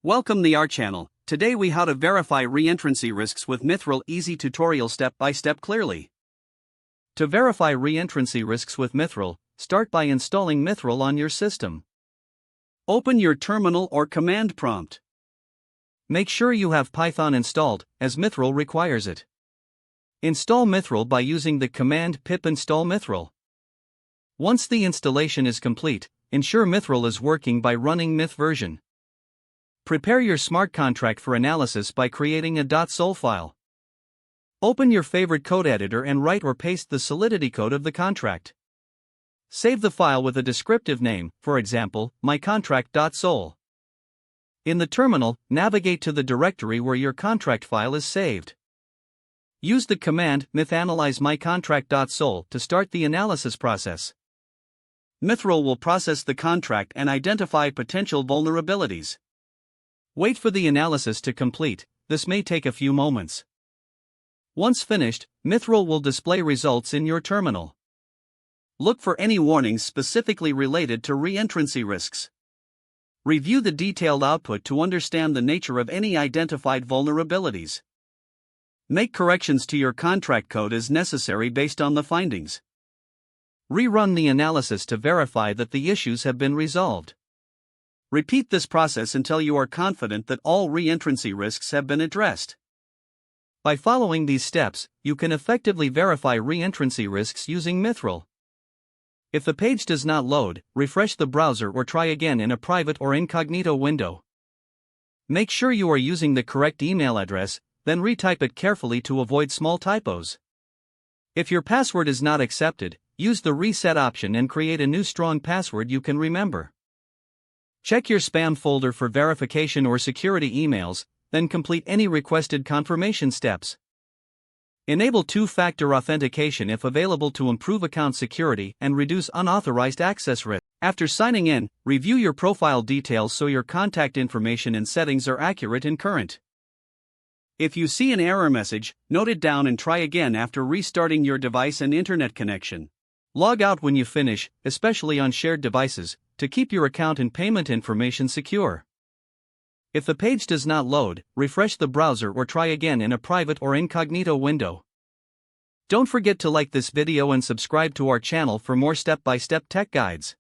Welcome to our channel. Today we how to verify reentrancy risks with Mythril easy tutorial step by step clearly. To verify reentrancy risks with Mythril, start by installing Mythril on your system. Open your terminal or command prompt. Make sure you have Python installed, as Mythril requires it. Install Mythril by using the command pip install Mythril. Once the installation is complete, ensure Mythril is working by running myth version. Prepare your smart contract for analysis by creating a .sol file. Open your favorite code editor and write or paste the solidity code of the contract. Save the file with a descriptive name, for example, mycontract.sol. In the terminal, navigate to the directory where your contract file is saved. Use the command mythanalyze mycontract.sol to start the analysis process. Mythril will process the contract and identify potential vulnerabilities. Wait for the analysis to complete, this may take a few moments. Once finished, Mythril will display results in your terminal. Look for any warnings specifically related to reentrancy risks. Review the detailed output to understand the nature of any identified vulnerabilities. Make corrections to your contract code as necessary based on the findings. Rerun the analysis to verify that the issues have been resolved. Repeat this process until you are confident that all reentrancy risks have been addressed. By following these steps, you can effectively verify reentrancy risks using Mythril. If the page does not load, refresh the browser or try again in a private or incognito window. Make sure you are using the correct email address, then retype it carefully to avoid small typos. If your password is not accepted, use the reset option and create a new strong password you can remember. Check your spam folder for verification or security emails, then complete any requested confirmation steps. Enable two-factor authentication if available to improve account security and reduce unauthorized access risk. After signing in, review your profile details so your contact information and settings are accurate and current. If you see an error message, note it down and try again after restarting your device and internet connection. Log out when you finish, especially on shared devices, to keep your account and payment information secure. If the page does not load, refresh the browser or try again in a private or incognito window. Don't forget to like this video and subscribe to our channel for more step-by-step tech guides.